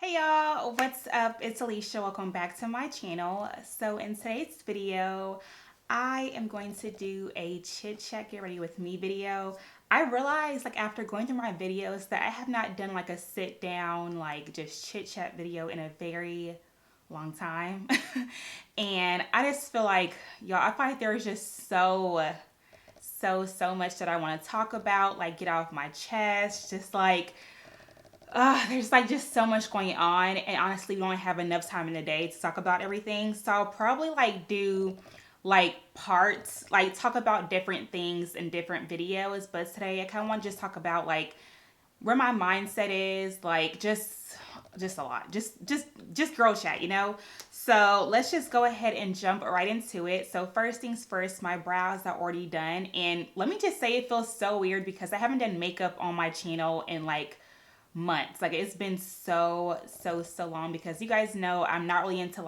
Hey y'all, what's up? It's Alisha. Welcome back to my channel. So in today's video, I am going to do a chit chat get ready with me video. I realized after going through my videos that I have not done a sit down just chit chat video in a very long time. And I just feel y'all, I feel like there's just so much that I want to talk about, get off my chest, there's just so much going on, and honestly, we don't have enough time in the day to talk about everything. So I'll probably do parts, talk about different things in different videos. But today I kind of want to just talk about where my mindset is, just a lot, just girl chat, you know. So let's just go ahead and jump right into it. So first things first, my brows are already done, and let me just say it feels so weird because I haven't done makeup on my channel in months. It's been so long because you guys know I'm not really into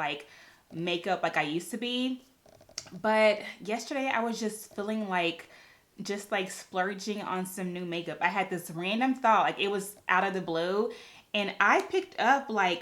makeup like I used to be. But yesterday I was just feeling just splurging on some new makeup. I had this random thought, it was out of the blue, and I picked up y'all,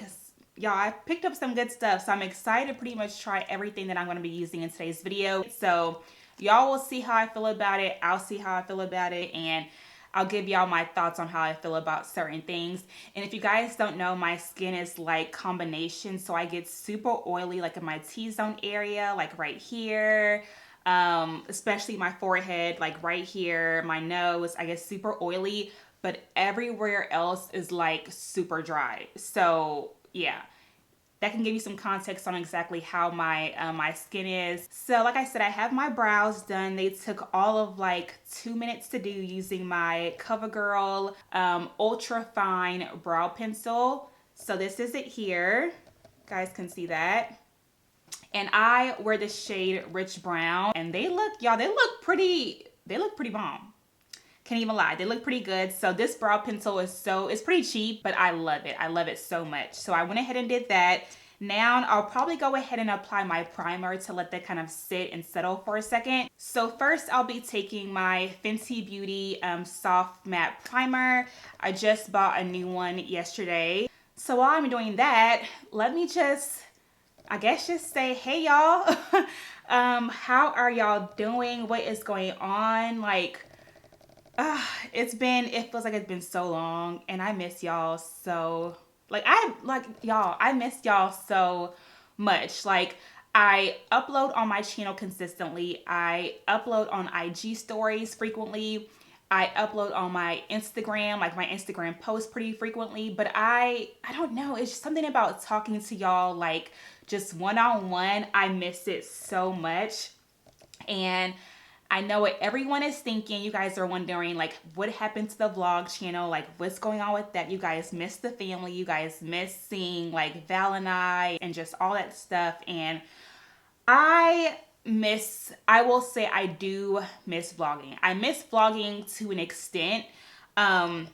I picked up some good stuff. So I'm excited to pretty much try everything that I'm going to be using in today's video. So y'all will see how I feel about it. I'll see how I feel about it, and I'll give y'all my thoughts on how I feel about certain things. And if you guys don't know, my skin is combination. So I get super oily in my T-zone area, right here. Especially my forehead, right here, my nose, I get super oily, but everywhere else is super dry. So yeah, that can give you some context on exactly how my skin is. So like I said, I have my brows done. They took all of 2 minutes to do using my CoverGirl ultra fine brow pencil. So this is it here. You guys can see that. And I wear the shade Rich Brown, and they look, y'all, they look pretty bomb. Can't even lie, they look pretty good. So this brow pencil it's pretty cheap, but I love it. I love it so much. So I went ahead and did that. Now I'll probably go ahead and apply my primer to let that kind of sit and settle for a second. So first I'll be taking my Fenty Beauty soft matte primer. I just bought a new one yesterday. So while I'm doing that, let me just say, hey y'all. How are y'all doing? What is going on? It feels like it's been so long, and I miss y'all so, I miss y'all so much. I upload on my channel consistently. I upload on IG stories frequently. I upload on my Instagram, my Instagram posts pretty frequently, but I don't know, it's just something about talking to y'all, just one-on-one. I miss it so much. And I know what everyone is thinking. You guys are wondering, what happened to the vlog channel? What's going on with that? You guys miss the family. You guys miss seeing, Val and I and just all that stuff. And I will say I do miss vlogging. I miss vlogging to an extent. And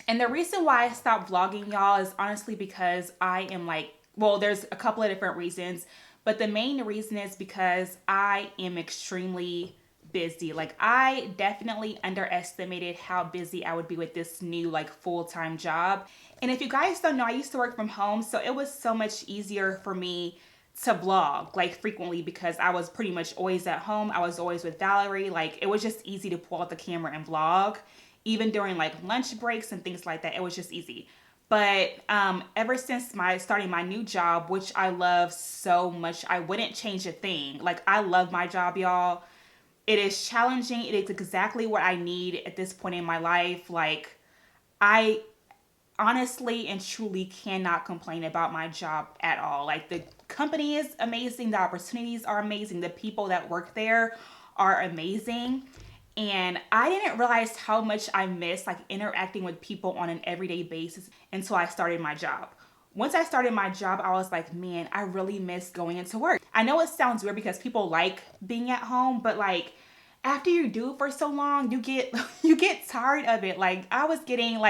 the reason why I stopped vlogging, y'all, is honestly because I am well, there's a couple of different reasons. But the main reason is because I am extremely busy. I definitely underestimated how busy I would be with this new full-time job. And if you guys don't know, I used to work from home, so it was so much easier for me to vlog frequently because I was pretty much always at home. I was always with Valerie. It was just easy to pull out the camera and vlog. Even during lunch breaks and things like that, it was just easy. But ever since starting my new job, which I love so much, I wouldn't change a thing. I love my job, y'all. It is challenging. It is exactly what I need at this point in my life. I honestly and truly cannot complain about my job at all. The company is amazing. The opportunities are amazing. The people that work there are amazing. And I didn't realize how much I miss interacting with people on an everyday basis until I started my job. Once I started my job, I was like, man, I really miss going into work. I know it sounds weird because people like being at home, but after you do it for so long, you get you get tired of it. I was getting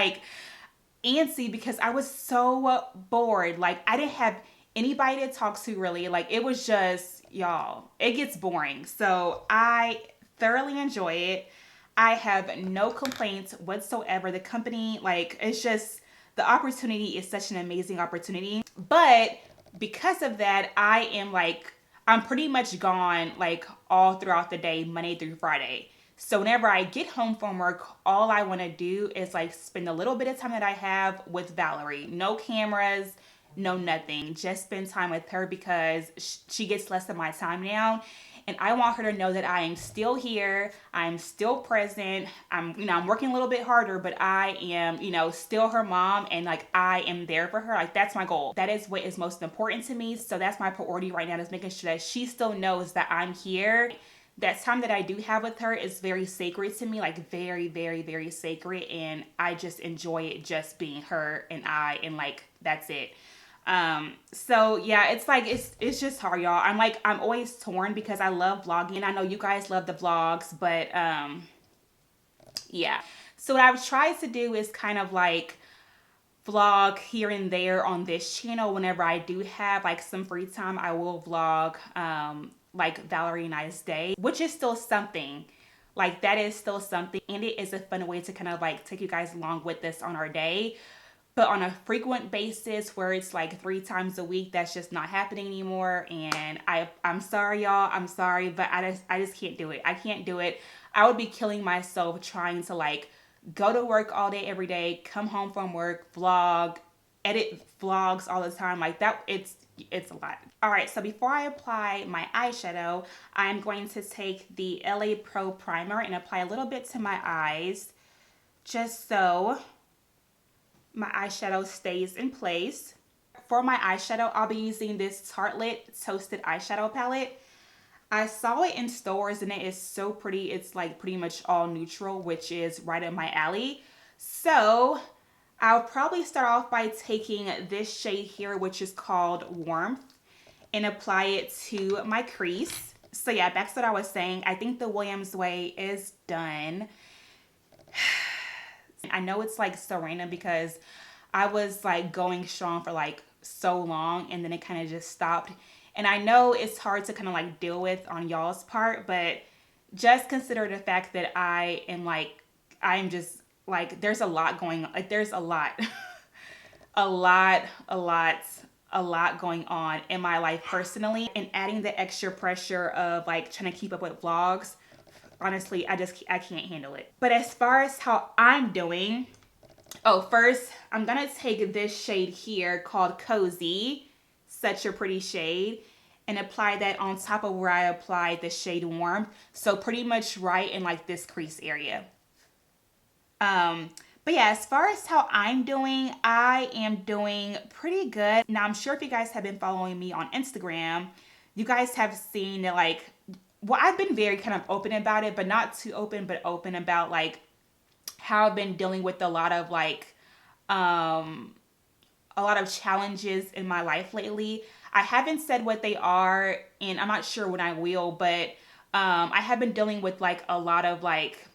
antsy because I was so bored. I didn't have anybody to talk to really. It was just, y'all, it gets boring. So I thoroughly enjoy it. I have no complaints whatsoever. The company, it's just the opportunity is such an amazing opportunity. But because of that, I'm pretty much gone like all throughout the day, Monday through Friday. So whenever I get home from work, all I want to do is like spend a little bit of time that I have with Valerie. No cameras, no nothing. Just spend time with her because she gets less of my time now. And I want her to know that I am still here. I'm still present. I'm working a little bit harder, but I am, still her mom, and like I am there for her. Like that's my goal. That is what is most important to me. So that's my priority right now, is making sure that she still knows that I'm here. That time that I do have with her is very sacred to me, like very, very, very sacred. And I just enjoy it just being her and I, and like, that's it. So yeah, it's just hard, y'all. I'm always torn because I love vlogging, and I know you guys love the vlogs, but, yeah. So what I've tried to do is kind of like vlog here and there on this channel. Whenever I do have like some free time, I will vlog, like Valerie and I's day, which is still something. Like that is still something, and it is a fun way to kind of like take you guys along with us on our day. But on a frequent basis where it's like 3 times a week, that's just not happening anymore. And I'm sorry, y'all. I'm sorry, but I just can't do it. I can't do it. I would be killing myself trying to like go to work all day, every day, come home from work, vlog, edit vlogs all the time. Like that, it's a lot. All right, so before I apply my eyeshadow, I'm going to take the LA Pro Primer and apply a little bit to my eyes, just so my eyeshadow stays in place. For my eyeshadow, I'll be using this Tartelette Toasted Eyeshadow Palette. I saw it in stores and it is so pretty. It's like pretty much all neutral, which is right up my alley. So I'll probably start off by taking this shade here, which is called Warmth, and apply it to my crease. So yeah, back to what I was saying. I think the Williams way is done. I know it's like so random because I was like going strong for like so long, and then it kind of just stopped. And I know it's hard to kind of like deal with on y'all's part, but just consider the fact that I'm just like, there's a lot going on. Like there's a lot, a lot going on in my life personally, and adding the extra pressure of like trying to keep up with vlogs. Honestly, I can't handle it. But as far as how I'm doing, first I'm gonna take this shade here called Cozy, such a pretty shade, and apply that on top of where I applied the shade Warmth. So pretty much right in like this crease area. But yeah, as far as how I'm doing, I am doing pretty good. Now, I'm sure if you guys have been following me on Instagram, you guys have seen that like, well, I've been very kind of open about it, but not too open, but open about like how I've been dealing with a lot of like, a lot of challenges in my life lately. I haven't said what they are, and I'm not sure when I will, but I have been dealing with like a lot of like,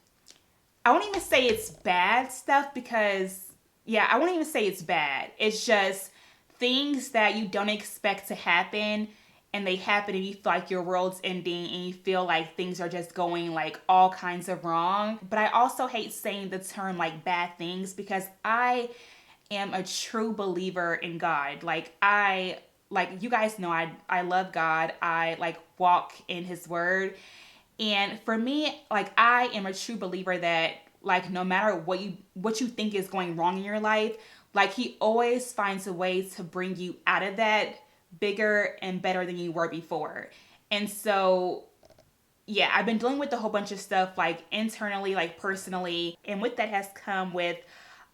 I won't even say it's bad stuff because, yeah, I won't even say it's bad. It's just things that you don't expect to happen, and they happen, and you feel like your world's ending, and you feel like things are just going like all kinds of wrong. But I also hate saying the term like bad things, because I am a true believer in God. Like you guys know, I love God. I like walk in his word. And for me, like I am a true believer that like no matter what you think is going wrong in your life, like he always finds a way to bring you out of that bigger and better than you were before. And so yeah, I've been dealing with a whole bunch of stuff like internally, like personally, and with that has come with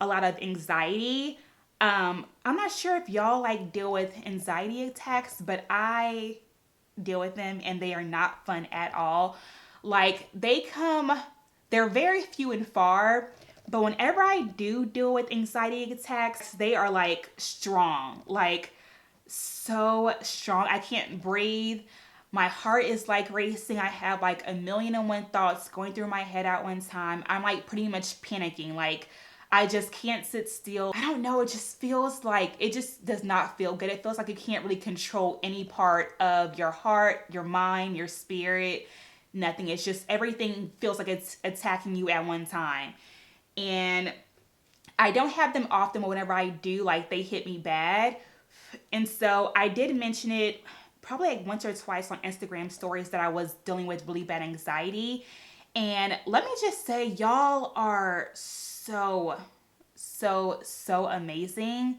a lot of anxiety. I'm not sure if y'all like deal with anxiety attacks, but I deal with them, and they are not fun at all. Like they're very few and far, but whenever I do deal with anxiety attacks, they are like strong, like so strong. I can't breathe. My heart is like racing. I have like 1,000,001 thoughts going through my head at one time. I'm like pretty much panicking. Like I just can't sit still. I don't know. It just feels like, it just does not feel good. It feels like you can't really control any part of your heart, your mind, your spirit, nothing. It's just everything feels like it's attacking you at one time. And I don't have them often, but whenever I do, like they hit me bad. And so I did mention it probably like once or twice on Instagram stories that I was dealing with really bad anxiety. And let me just say, y'all are so, so amazing.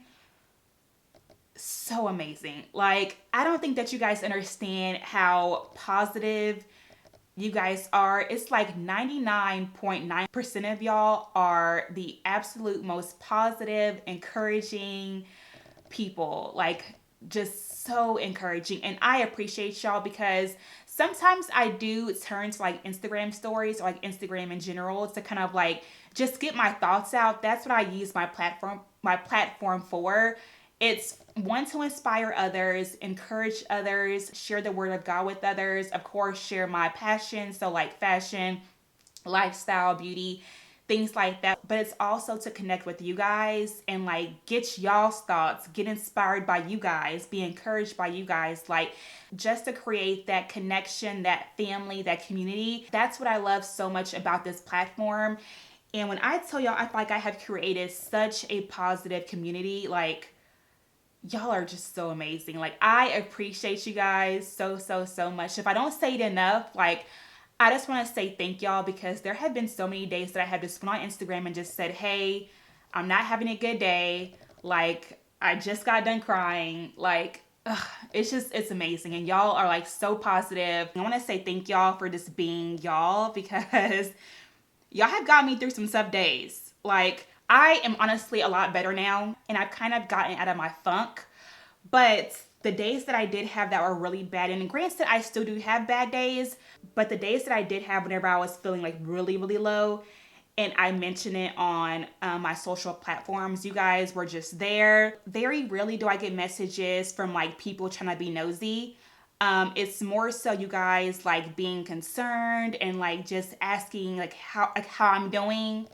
So amazing. Like, I don't think that you guys understand how positive you guys are. It's like 99.9% of y'all are the absolute most positive, encouraging people. Like, just so encouraging. And I appreciate y'all because sometimes I do turn to like Instagram stories or like Instagram in general to kind of like just get my thoughts out. That's what I use my platform for. It's one, to inspire others, encourage others, share the word of God with others, of course, share my passion, so like fashion, lifestyle, beauty, things like that. But it's also to connect with you guys and like get y'all's thoughts, get inspired by you guys, be encouraged by you guys, like just to create that connection, that family, that community. That's what I love so much about this platform. And when I tell y'all, I feel like I have created such a positive community. Like, y'all are just so amazing. Like, I appreciate you guys so, so, so much. If I don't say it enough, like, I just want to say thank y'all, because there have been so many days that I have just went on Instagram and just said, hey, I'm not having a good day. Like, I just got done crying. Like, it's amazing. And y'all are like so positive. I want to say thank y'all for just being y'all, because y'all have got me through some tough days. Like, I am honestly a lot better now, and I've kind of gotten out of my funk. But the days that I did have that were really bad, and granted, I still do have bad days, but the days that I did have whenever I was feeling like really, really low, and I mentioned it on my social platforms, you guys were just there. Very rarely do I get messages from like people trying to be nosy. It's more so you guys like being concerned and like just asking like how I'm doing,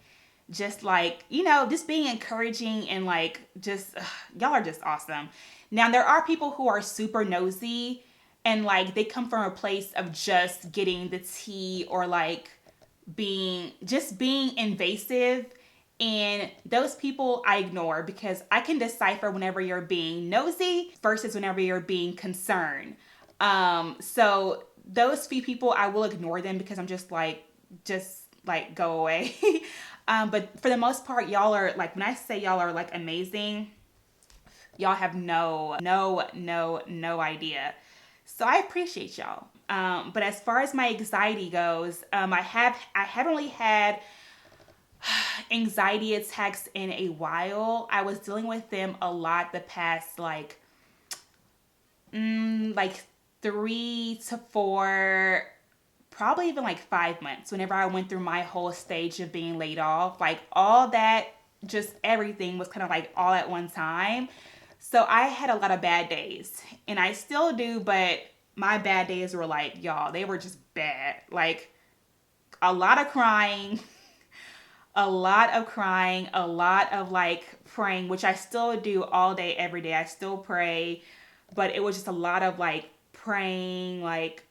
just like, just being encouraging, and like just y'all are just awesome. Now there are people who are super nosy, and like they come from a place of just getting the tea, or like being invasive. And those people I ignore, because I can decipher whenever you're being nosy versus whenever you're being concerned. So those few people, I will ignore them, because I'm just like go away. But for the most part, y'all are like, when I say y'all are like amazing, y'all have no idea. So I appreciate y'all. But as far as my anxiety goes, I haven't really had anxiety attacks in a while. I was dealing with them a lot the past like 3 to 4, probably even like 5 months, whenever I went through my whole stage of being laid off. Like all that, just everything was kind of like all at one time. So I had a lot of bad days, and I still do, but my bad days were like, y'all, they were just bad. Like a lot of crying, a lot of like praying, which I still do all day, every day. I still pray, but it was just a lot of like praying, like,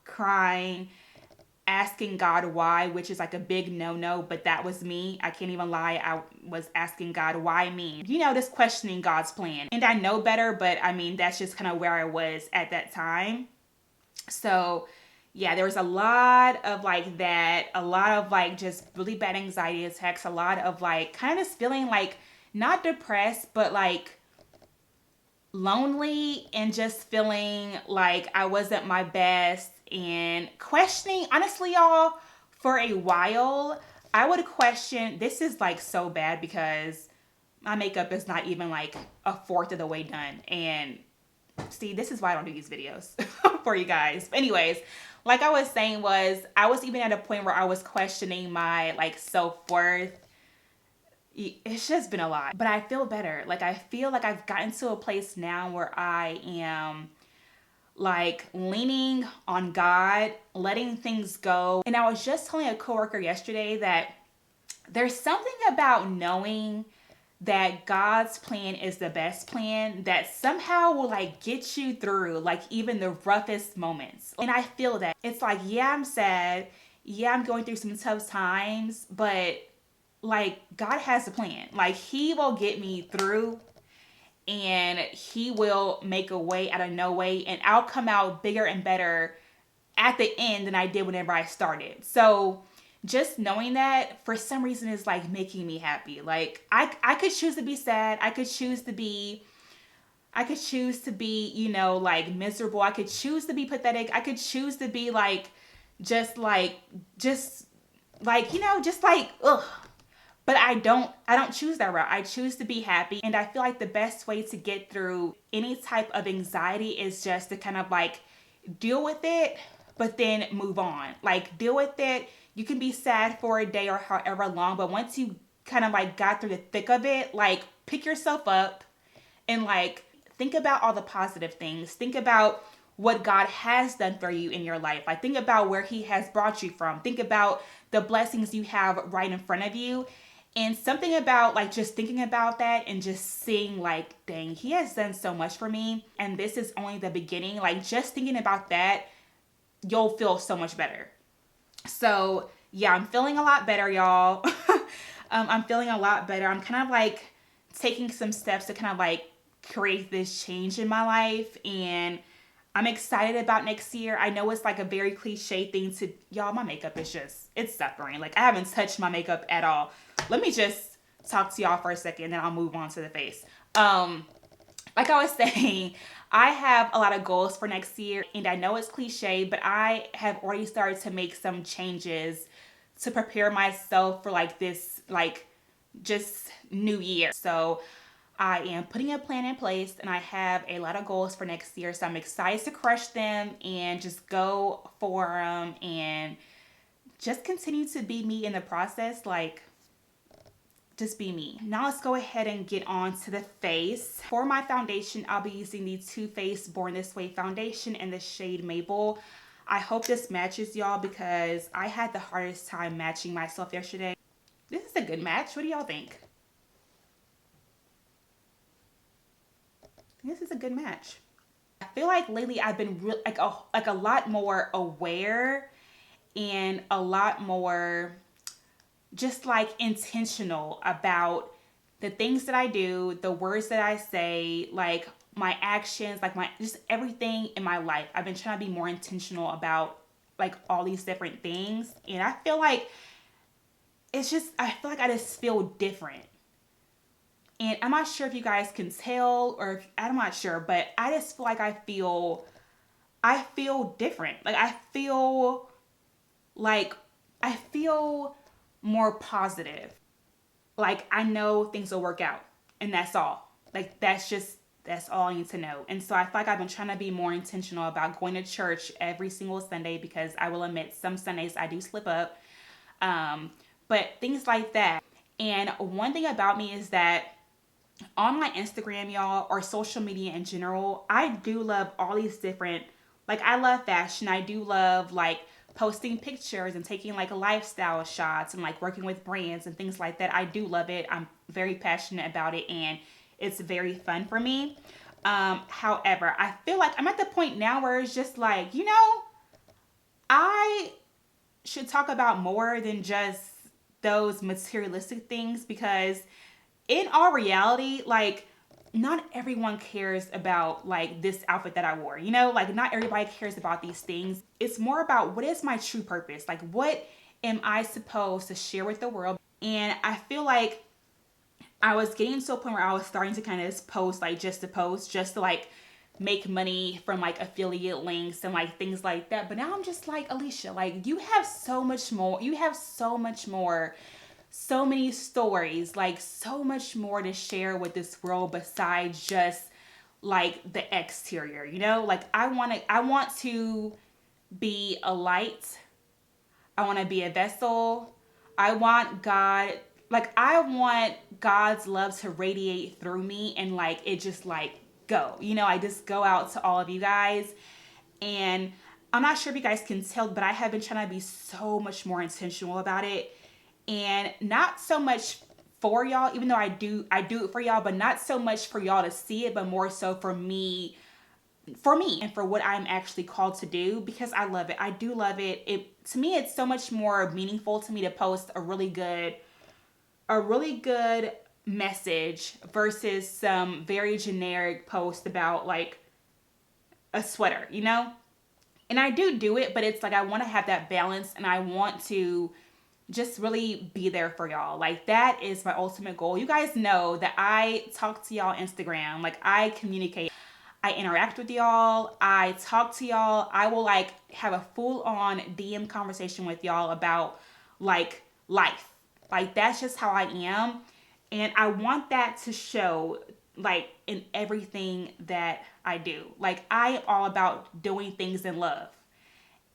crying, asking God why, which is like a big no-no, but that was me. I can't even lie. I was asking God, why me? Just questioning God's plan. And I know better, but I mean, that's just kind of where I was at that time. So yeah, there was a lot of like that, a lot of like just really bad anxiety attacks, a lot of like kind of just feeling like not depressed, but like lonely, and just feeling like I wasn't my best, and questioning, honestly, y'all, for a while, I would question, this is like so bad, because my makeup is not even like a fourth of the way done. And see, this is why I don't do these videos for you guys. But anyways, like I was saying, I was even at a point where I was questioning my like self-worth. It's just been a lot, but I feel better. Like I feel like I've gotten to a place now where I am like leaning on God, letting things go. And I was just telling a coworker yesterday that there's something about knowing that God's plan is the best plan that somehow will like get you through like even the roughest moments. And I feel that it's like, yeah, I'm sad. Yeah, I'm going through some tough times, but like God has a plan. Like he will get me through, and he will make a way out of no way, and I'll come out bigger and better at the end than I did whenever I started. So just knowing that for some reason is like making me happy. Like I could choose to be sad. I could choose to be, you know, like miserable. I could choose to be pathetic. I could choose to be like just like just like, you know, just like ugh. But I don't choose that route. I choose to be happy. And I feel like the best way to get through any type of anxiety is just to kind of like deal with it, but then move on. Like deal with it. You can be sad for a day or however long, but once you kind of like got through the thick of it, like pick yourself up and like think about all the positive things. Think about what God has done for you in your life. Like think about where he has brought you from. Think about the blessings you have right in front of you. And something about like just thinking about that and just seeing like, dang, he has done so much for me. And this is only the beginning. Like just thinking about that, you'll feel so much better. So yeah, I'm feeling a lot better, y'all. I'm feeling a lot better. I'm kind of like taking some steps to kind of like create this change in my life, and I'm excited about next year. I know it's like a very cliche thing to, y'all, my makeup is just, it's suffering. Like I haven't touched my makeup at all. Let me just talk to y'all for a second, then I'll move on to the face. Like I was saying, I have a lot of goals for next year, and I know it's cliche, but I have already started to make some changes to prepare myself for like this, like just new year. So I am putting a plan in place, and I have a lot of goals for next year. So I'm excited to crush them and just go for them and just continue to be me in the process. Like just be me. Now let's go ahead and get on to the face. For my foundation, I'll be using the Too Faced Born This Way foundation in the shade Maple. I hope this matches y'all because I had the hardest time matching myself yesterday. This is a good match. What do y'all think? This is a good match. I feel like lately I've been like a lot more aware and a lot more just like intentional about the things that I do, the words that I say, like my actions, like my just everything in my life. I've been trying to be more intentional about like all these different things, and I feel like I feel like I just feel different. And I'm not sure if you guys can tell, or I'm not sure, but I just feel like I feel different. Like I feel more positive. Like I know things will work out, and that's all. Like that's all I need to know. And so I feel like I've been trying to be more intentional about going to church every single Sunday, because I will admit some Sundays I do slip up. But things like that. And one thing about me is that on my Instagram, y'all, or social media in general, I do love all these different, like I love fashion. I do love like posting pictures and taking like lifestyle shots and like working with brands and things like that. I do love it. I'm very passionate about it, and it's very fun for me. However, I feel like I'm at the point now where it's just like, you know, I should talk about more than just those materialistic things, because in all reality, like not everyone cares about like this outfit that I wore, you know, like not everybody cares about these things. It's more about what is my true purpose? Like what am I supposed to share with the world? And I feel like I was getting to a point where I was starting to kind of just post like just to post, just to like make money from like affiliate links and like things like that. But now I'm just like, Alisha, like you have so much more. You have so much more, so many stories, like so much more to share with this world besides just like the exterior, you know? Like I want to be a light. I want to be a vessel. I want God's love to radiate through me, and like it just like go. You know, I just go out to all of you guys, and I'm not sure if you guys can tell, but I have been trying to be so much more intentional about it. And not so much for y'all, even though I do it for y'all, but not so much for y'all to see it, but more so for me and for what I'm actually called to do, because I love it. I do love it. To me, it's so much more meaningful to me to post a really good a really good message versus some very generic post about like a sweater, you know? And I do it, but it's like I want to have that balance and I want to just really be there for y'all. Like that is my ultimate goal. You guys know that I talk to y'all on Instagram. Like I communicate. I interact with y'all. I talk to y'all. I will like have a full on DM conversation with y'all about like life. Like that's just how I am. And I want that to show like in everything that I do. Like I am all about doing things in love.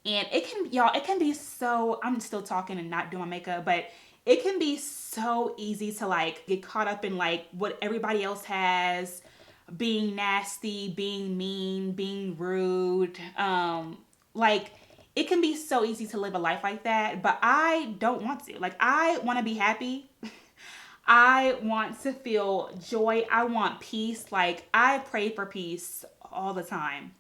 And it can, y'all, it can be so, I'm still talking and not doing my makeup, but it can be so easy to like get caught up in like what everybody else has, being nasty, being mean, being rude. Like it can be so easy to live a life like that, but I don't want to. Like I want to be happy. I want to feel joy. I want peace. Like I pray for peace all the time.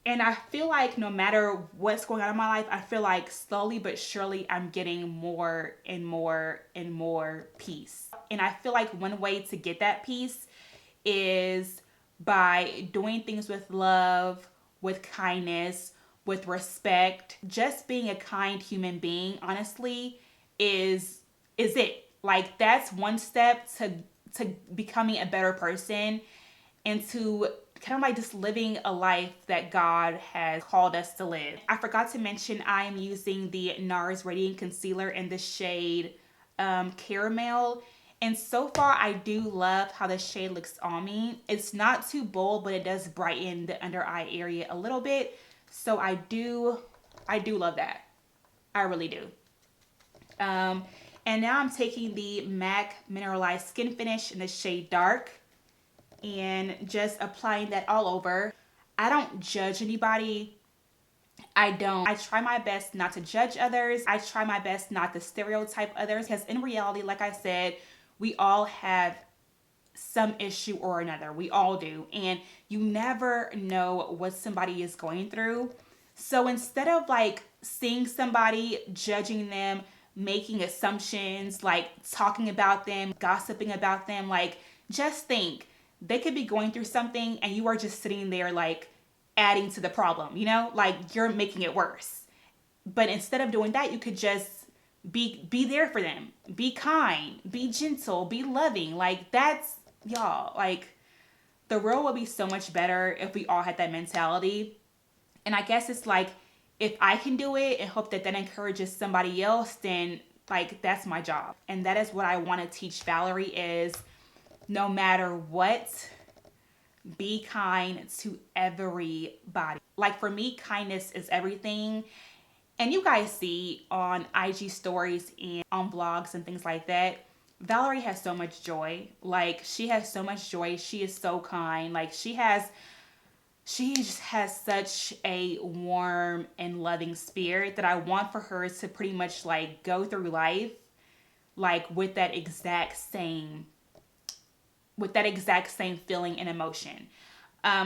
And I feel like no matter what's going on in my life, I feel like slowly but surely I'm getting more and more and more peace. And I feel like one way to get that peace is by doing things with love, with kindness, with respect. Just being a kind human being, honestly, is it. Like that's one step to becoming a better person and to kind of like just living a life that God has called us to live. I forgot to mention I am using the Nars Radiant Concealer in the shade Caramel. And so far, I do love how the shade looks on me. It's not too bold, but it does brighten the under eye area a little bit. So I do love that. I really do. And now I'm taking the MAC Mineralized Skin Finish in the shade Dark and just applying that all over. I don't judge anybody. I try my best not to judge others. I try my best not to stereotype others because in reality, like I said, we all have some issue or another. We all do. And you never know what somebody is going through. So instead of like seeing somebody, judging them, making assumptions, like talking about them, gossiping about them, like just think they could be going through something and you are just sitting there like adding to the problem, you know, like you're making it worse. But instead of doing that, you could just be there for them, be kind, be gentle, be loving. Like that's y'all, like the world would be so much better if we all had that mentality. And I guess it's like if I can do it and hope that that encourages somebody else, then like that's my job. And that is what I want to teach Valerie is no matter what, be kind to everybody. Like for me, kindness is everything. And you guys see on IG stories and on vlogs and things like that, Valerie has so much joy. Like she has so much joy. She is so kind. Like she just has such a warm and loving spirit that I want for her to pretty much like go through life like with that exact same feeling and emotion.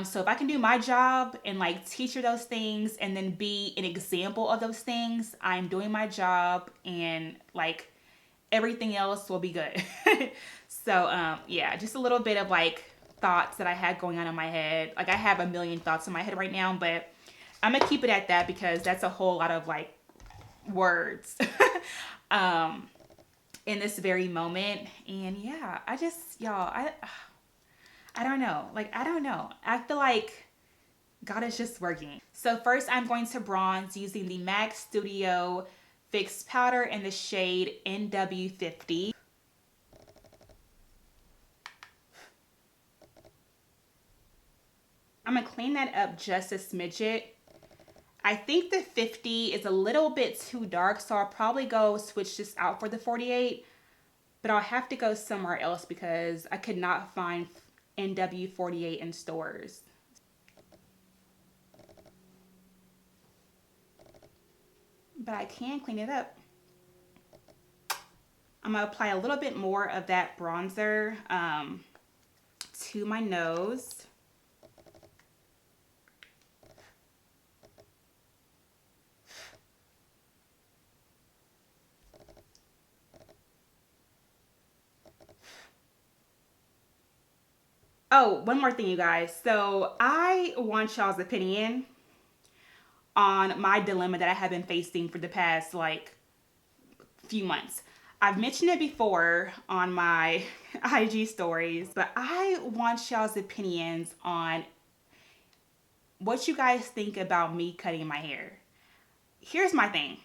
So if I can do my job and like teach her those things and then be an example of those things, I'm doing my job and like everything else will be good. So yeah, just a little bit of like thoughts that I had going on in my head. Like I have a million thoughts in my head right now, but I'm gonna keep it at that because that's a whole lot of like words in this very moment. And yeah, I just, y'all, I don't know. Like, I don't know. I feel like God is just working. So first I'm going to bronze using the MAC Studio Fix Powder in the shade NW50. I'm going to clean that up just a smidget. I think the 50 is a little bit too dark, so I'll probably go switch this out for the 48. But I'll have to go somewhere else because I could not find NW48 in stores. But I can clean it up. I'm going to apply a little bit more of that bronzer to my nose. Oh, one more thing, you guys. So I want y'all's opinion on my dilemma that I have been facing for the past like few months. I've mentioned it before on my IG stories, but I want y'all's opinions on what you guys think about me cutting my hair. Here's my thing.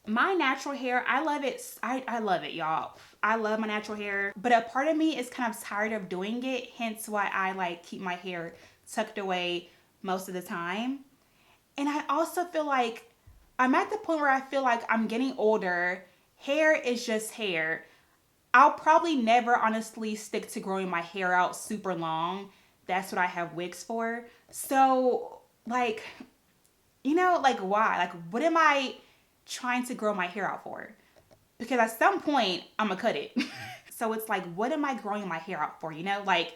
My natural hair, I love it. I love it, y'all. I love my natural hair, but a part of me is kind of tired of doing it, hence why I like keep my hair tucked away most of the time. And I also feel like I'm at the point where I feel like I'm getting older. Hair is just hair. I'll probably never honestly stick to growing my hair out super long. That's what I have wigs for. So, like, like why? Like, what am I trying to grow my hair out for? Because at some point, I'm gonna cut it. So it's like, what am I growing my hair out for? Like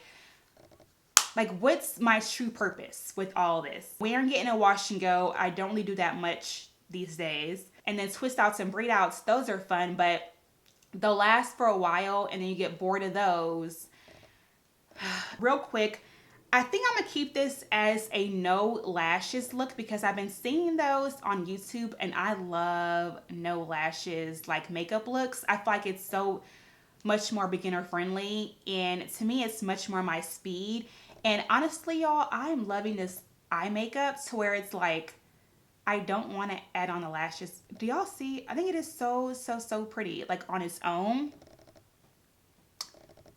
what's my true purpose with all this? Wearing it in a wash and go, I don't really do that much these days. And then twist outs and braid outs, those are fun, but they'll last for a while and then you get bored of those. Real quick, I think I'm gonna keep this as a no lashes look because I've been seeing those on YouTube and I love no lashes like makeup looks. I feel like it's so much more beginner friendly and to me it's much more my speed. And honestly, y'all, I'm loving this eye makeup to where it's like I don't want to add on the lashes. Do y'all see? I think it is so, so, so pretty, like on its own.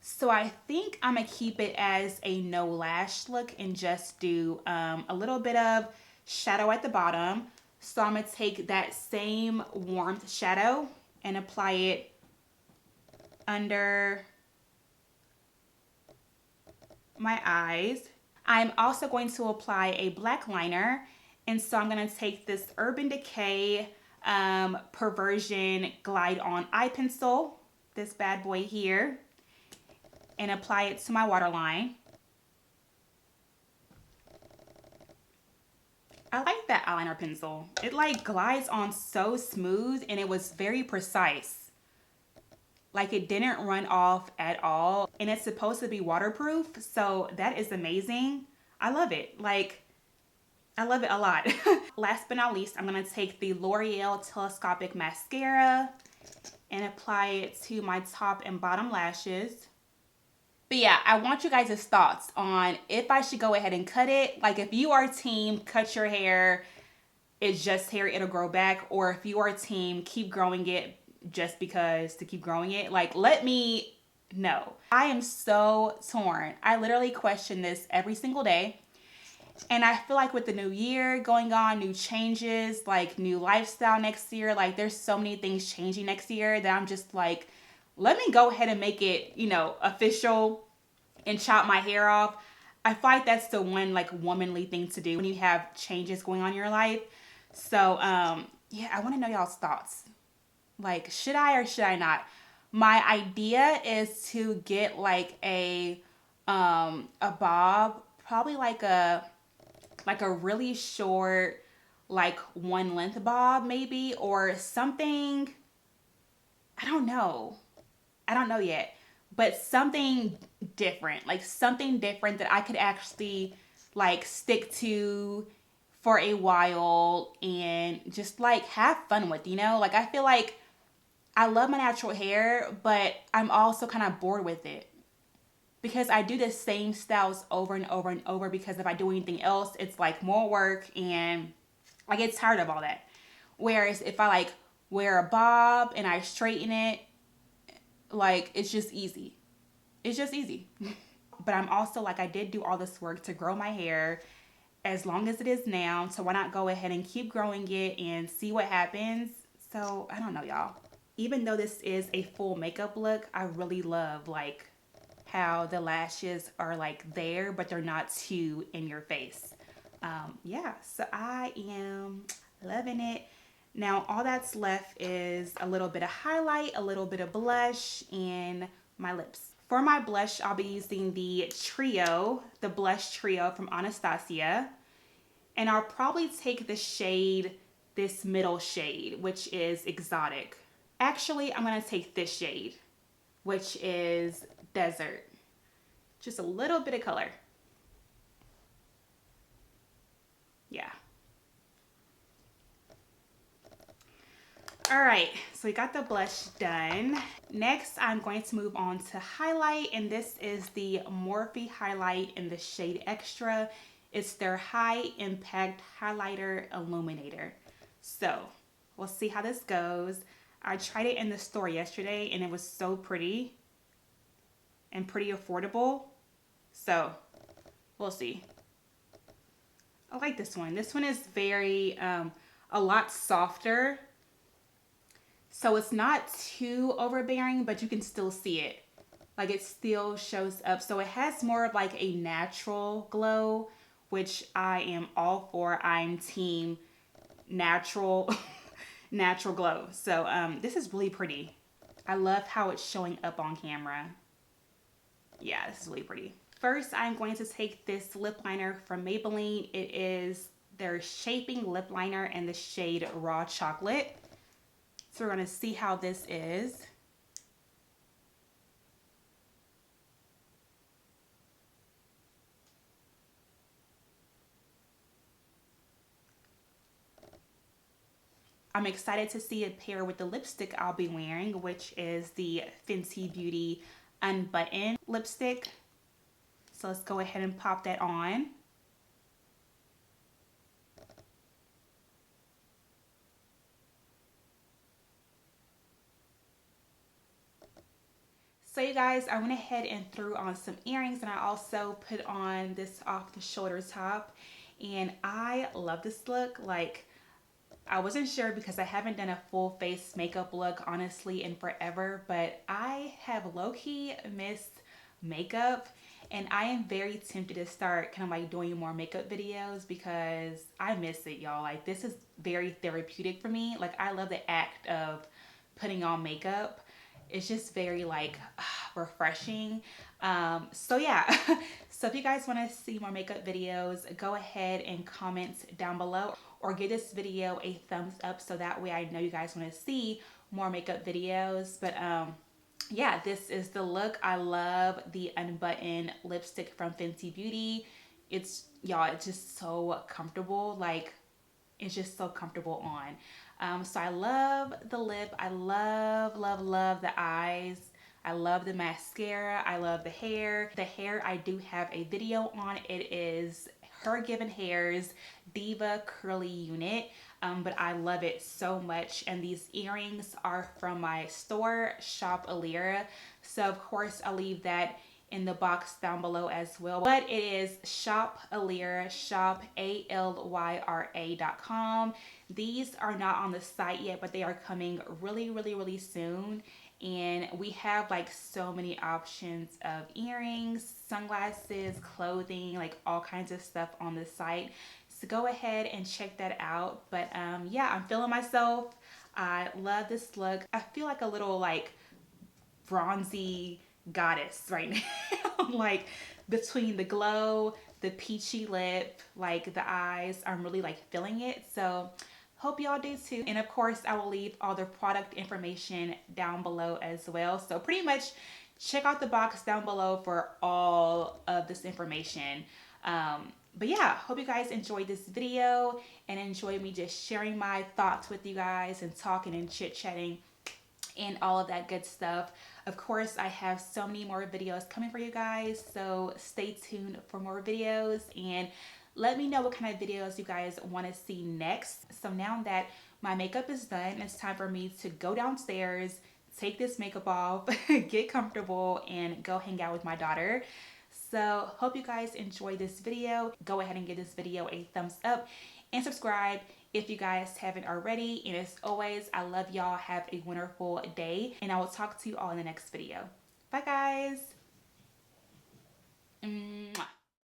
So I think I'm going to keep it as a no lash look and just do a little bit of shadow at the bottom. So I'm going to take that same warmth shadow and apply it under my eyes. I'm also going to apply a black liner. And so I'm going to take this Urban Decay Perversion Glide On Eye Pencil, this bad boy here, and apply it to my waterline. I like that eyeliner pencil. It like glides on so smooth and it was very precise. Like it didn't run off at all. And it's supposed to be waterproof. So that is amazing. I love it. Like, I love it a lot. Last but not least, I'm going to take the L'Oreal Telescopic Mascara and apply it to my top and bottom lashes. But yeah, I want you guys' thoughts on if I should go ahead and cut it. Like if you are team cut your hair, it's just hair, it'll grow back. Or if you are team keep growing it just because to keep growing it. Like let me know. I am so torn. I literally question this every single day. And I feel like with the new year going on, new changes, like new lifestyle next year, like there's so many things changing next year that I'm just like, let me go ahead and make it, official and chop my hair off. I feel like that's the one like womanly thing to do when you have changes going on in your life. So, yeah, I want to know y'all's thoughts. Like, should I or should I not? My idea is to get like a bob, probably like a really short, like one length bob maybe, or something. I don't know yet, but something different, like something different that I could actually like stick to for a while and just like have fun with, like I feel like I love my natural hair, but I'm also kind of bored with it because I do the same styles over and over and over because if I do anything else, it's like more work and I get tired of all that. Whereas if I like wear a bob and I straighten it, like it's just easy. It's just easy. But I'm also like, I did do all this work to grow my hair as long as it is now. So why not go ahead and keep growing it and see what happens? So I don't know, y'all. Even though this is a full makeup look, I really love like how the lashes are like there, but they're not too in your face. Yeah, so I am loving it. Now all that's left is a little bit of highlight, a little bit of blush, and my lips. For my blush, I'll be using the blush trio from Anastasia. And I'll probably take the shade, this middle shade, which is Exotic. Actually, I'm going to take this shade, which is Desert. Just a little bit of color. Yeah. All right, so we got the blush done. Next, I'm going to move on to highlight, and this is the Morphe Highlight in the shade Extra. It's their high impact highlighter illuminator. So we'll see how this goes. I tried it in the store yesterday and it was so pretty and pretty affordable. So we'll see. I like this one. This one is very, a lot softer. So it's not too overbearing, but you can still see it. Like it still shows up. So it has more of like a natural glow, which I am all for. I'm team natural, natural glow. So this is really pretty. I love how it's showing up on camera. Yeah, this is really pretty. First, I'm going to take this lip liner from Maybelline. It is their Shaping Lip Liner in the shade Raw Chocolate. So we're going to see how this is. I'm excited to see it pair with the lipstick I'll be wearing, which is the Fenty Beauty Unbutton lipstick. So let's go ahead and pop that on. So you guys, I went ahead and threw on some earrings, and I also put on this off the shoulder top, and I love this look. Like, I wasn't sure because I haven't done a full face makeup look honestly in forever, but I have low-key missed makeup, and I am very tempted to start kind of like doing more makeup videos because I miss it, y'all. Like, this is very therapeutic for me. Like, I love the act of putting on makeup. It's just very like refreshing. So yeah, so if you guys want to see more makeup videos, go ahead and comment down below or give this video a thumbs up so that way I know you guys want to see more makeup videos. But yeah, this is the look. I love the unbuttoned lipstick from Fenty Beauty. It's, y'all, it's just so comfortable. Like, it's just so comfortable on. So I love the lip. I love, love, love the eyes. I love the mascara. I love the hair. The hair, I do have a video on. It is Her Given Hair's Diva Curly Unit. But I love it so much. And these earrings are from my store, Shop Alisha. So of course I'll leave that in the box down below as well. But it is Shop Alisha, shop ALYRA.com. These are not on the site yet, but they are coming really, really, really soon. And we have like so many options of earrings, sunglasses, clothing, like all kinds of stuff on the site. So go ahead and check that out. But yeah, I'm feeling myself. I love this look. I feel like a little like bronzy goddess right now. Like between the glow, the peachy lip, like the eyes, I'm really like feeling it. So hope y'all do too. And of course I will leave all the product information down below as well. So pretty much check out the box down below for all of this information. But yeah, hope you guys enjoyed this video and enjoy me just sharing my thoughts with you guys and talking and chit-chatting and all of that good stuff. Of course, I have so many more videos coming for you guys, so stay tuned for more videos and let me know what kind of videos you guys want to see next. So now that my makeup is done, it's time for me to go downstairs, take this makeup off, get comfortable, and go hang out with my daughter. So hope you guys enjoyed this video. Go ahead and give this video a thumbs up and subscribe if you guys haven't already. And as always, I love y'all. Have a wonderful day, and I will talk to you all in the next video. Bye guys. Mwah.